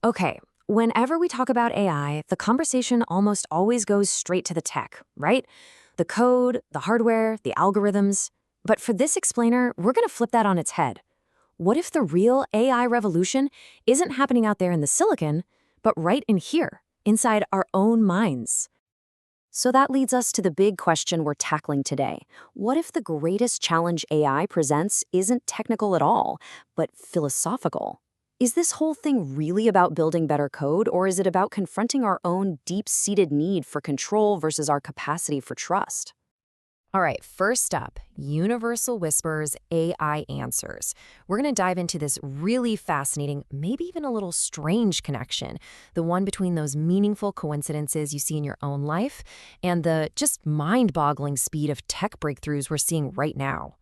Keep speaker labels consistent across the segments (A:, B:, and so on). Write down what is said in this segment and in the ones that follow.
A: Okay, whenever we talk about AI, the conversation almost always goes straight to the tech, right? The code, the hardware, the algorithms. But for this explainer, we're going to flip that on its head. What if the real AI revolution isn't happening out there in the silicon, but right in here, inside our own minds? So that leads us to the big question we're tackling today. What if the greatest challenge AI presents isn't technical at all, but philosophical? Is this whole thing really about building better code, or is it about confronting our own deep-seated need for control versus our capacity for trust?
B: All right, first up, Universal Whisper's AI answers. We're going to dive into this really fascinating, maybe even a little strange connection, the one between those meaningful coincidences you see in your own life and the just mind-boggling speed of tech breakthroughs we're seeing right now.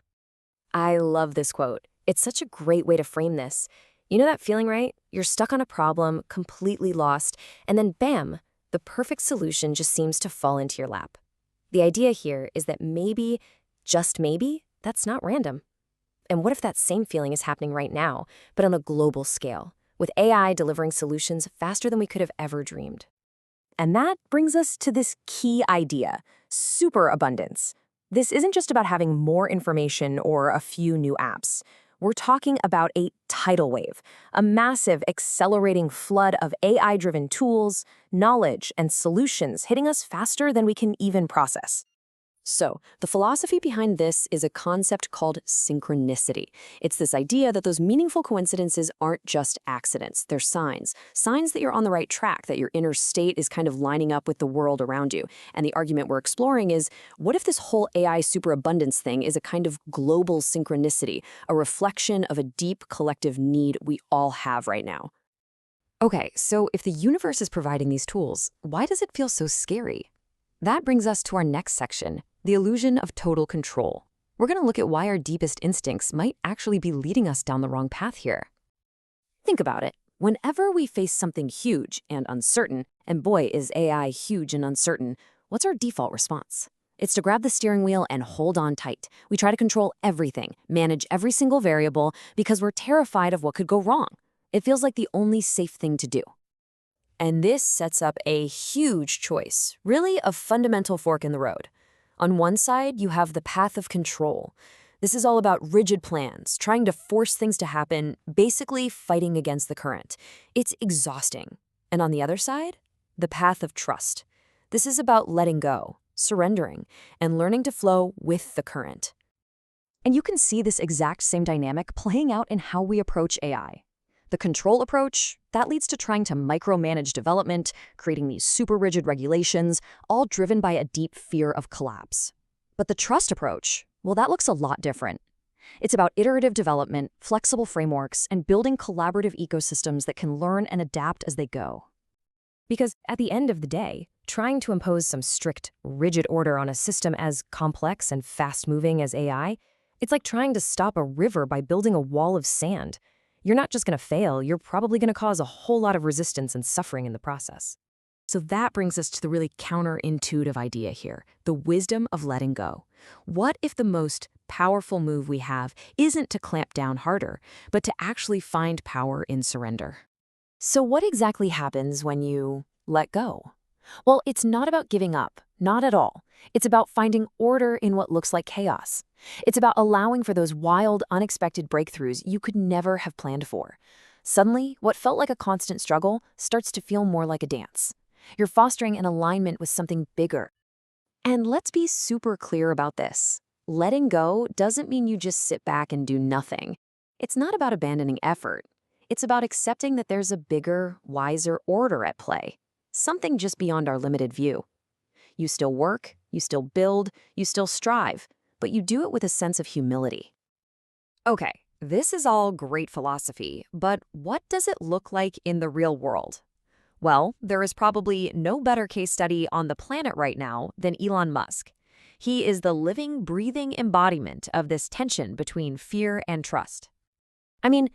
A: I love this quote. It's such a great way to frame this. You know that feeling, right? You're stuck on a problem, completely lost, and then bam, the perfect solution just seems to fall into your lap. The idea here is that maybe, just maybe, that's not random. And what if that same feeling is happening right now, but on a global scale, with AI delivering solutions faster than we could have ever dreamed? And that brings us to this key idea, superabundance. This isn't just about having more information or a few new apps. We're talking about a tidal wave, a massive accelerating flood of AI-driven tools, knowledge, and solutions hitting us faster than we can even process. So, the philosophy behind this is a concept called synchronicity. It's this idea that those meaningful coincidences aren't just accidents, they're signs. Signs that you're on the right track, that your inner state is kind of lining up with the world around you. And the argument we're exploring is, what if this whole AI superabundance thing is a kind of global synchronicity, a reflection of a deep collective need we all have right now?
B: Okay, so if the universe is providing these tools, why does it feel so scary? That brings us to our next section, the illusion of total control. We're going to look at why our deepest instincts might actually be leading us down the wrong path here.
A: Think about it. Whenever we face something huge and uncertain, and boy, is AI huge and uncertain, what's our default response? It's to grab the steering wheel and hold on tight. We try to control everything, manage every single variable, because we're terrified of what could go wrong. It feels like the only safe thing to do. And this sets up a huge choice, really a fundamental fork in the road. On one side, you have the path of control. This is all about rigid plans, trying to force things to happen, basically fighting against the current. It's exhausting. And on the other side, the path of trust. This is about letting go, surrendering, and learning to flow with the current.
B: And you can see this exact same dynamic playing out in how we approach AI. The control approach, that leads to trying to micromanage development, creating these super rigid regulations, all driven by a deep fear of collapse. But the trust approach, well, that looks a lot different. It's about iterative development, flexible frameworks, and building collaborative ecosystems that can learn and adapt as they go.
A: Because at the end of the day, trying to impose some strict, rigid order on a system as complex and fast-moving as AI, it's like trying to stop a river by building a wall of sand. You're not just going to fail, you're probably going to cause a whole lot of resistance and suffering in the process. So that brings us to the really counterintuitive idea here, the wisdom of letting go. What if the most powerful move we have isn't to clamp down harder, but to actually find power in surrender? So what exactly happens when you let go? Well, it's not about giving up, not at all. It's about finding order in what looks like chaos. It's about allowing for those wild, unexpected breakthroughs you could never have planned for. Suddenly, what felt like a constant struggle starts to feel more like a dance. You're fostering an alignment with something bigger. And let's be super clear about this. Letting go doesn't mean you just sit back and do nothing. It's not about abandoning effort. It's about accepting that there's a bigger, wiser order at play. Something just beyond our limited view. You still work, you still build, you still strive, but you do it with a sense of humility.
B: Okay, this is all great philosophy, but what does it look like in the real world? Well, there is probably no better case study on the planet right now than Elon Musk. He is the living, breathing embodiment of this tension between fear and trust.
A: I mean,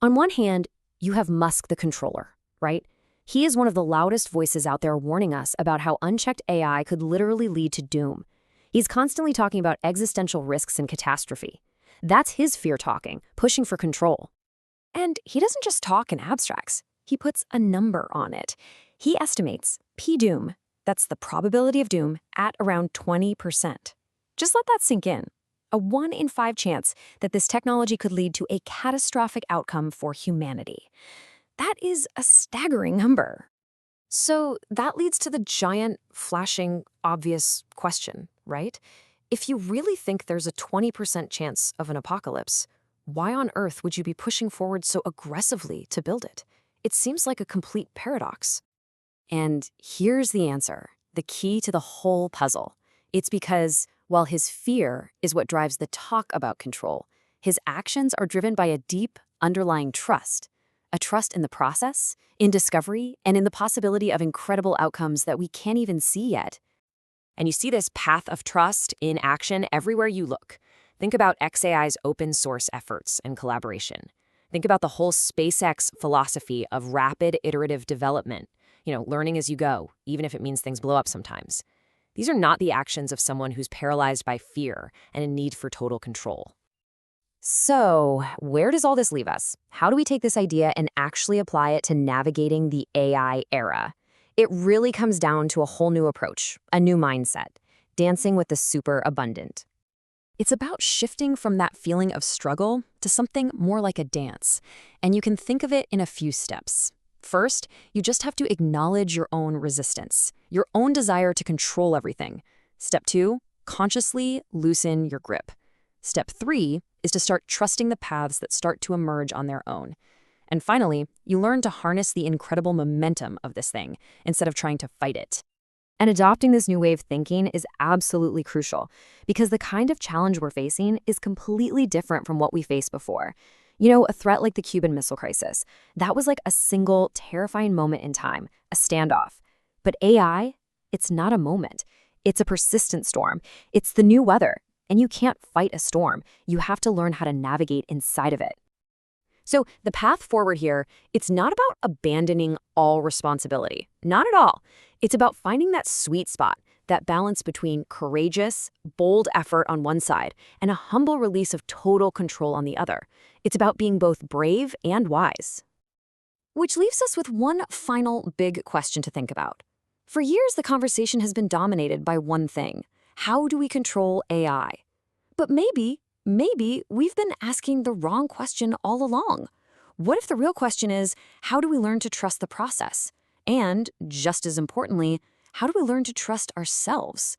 A: on one hand, you have Musk the controller, right? He is one of the loudest voices out there warning us about how unchecked AI could literally lead to doom. He's constantly talking about existential risks and catastrophe. That's his fear talking, pushing for control. And he doesn't just talk in abstracts. He puts a number on it. He estimates p-doom, that's the probability of doom, at around 20%. Just let that sink in. A 1 in 5 chance that this technology could lead to a catastrophic outcome for humanity. That is a staggering number. So that leads to the giant, flashing, obvious question, right? If you really think there's a 20% chance of an apocalypse, why on earth would you be pushing forward so aggressively to build it? It seems like a complete paradox. And here's the answer, the key to the whole puzzle. It's because, while his fear is what drives the talk about control, his actions are driven by a deep, underlying trust. A trust in the process, in discovery, and in the possibility of incredible outcomes that we can't even see yet. And you see this path of trust in action everywhere you look. Think about xAI's open source efforts and collaboration. Think about the whole SpaceX philosophy of rapid iterative development. Learning as you go, even if it means things blow up sometimes. These are not the actions of someone who's paralyzed by fear and a need for total control. So, where does all this leave us? How do we take this idea and actually apply it to navigating the AI era? It really comes down to a whole new approach, a new mindset, dancing with the super abundant. It's about shifting from that feeling of struggle to something more like a dance, and you can think of it in a few steps. First, you just have to acknowledge your own resistance, your own desire to control everything. Step 2, consciously loosen your grip. Step 3 is to start trusting the paths that start to emerge on their own. And finally, you learn to harness the incredible momentum of this thing instead of trying to fight it. And adopting this new wave thinking is absolutely crucial because the kind of challenge we're facing is completely different from what we faced before. A threat like the Cuban Missile Crisis, that was like a single terrifying moment in time, a standoff. But AI, it's not a moment. It's a persistent storm. It's the new weather. And you can't fight a storm. You have to learn how to navigate inside of it. So the path forward here, it's not about abandoning all responsibility. Not at all. It's about finding that sweet spot, that balance between courageous, bold effort on one side and a humble release of total control on the other. It's about being both brave and wise. Which leaves us with one final big question to think about. For years, the conversation has been dominated by one thing. How do we control AI? But maybe we've been asking the wrong question all along. What if the real question is, how do we learn to trust the process? And, just as importantly, how do we learn to trust ourselves?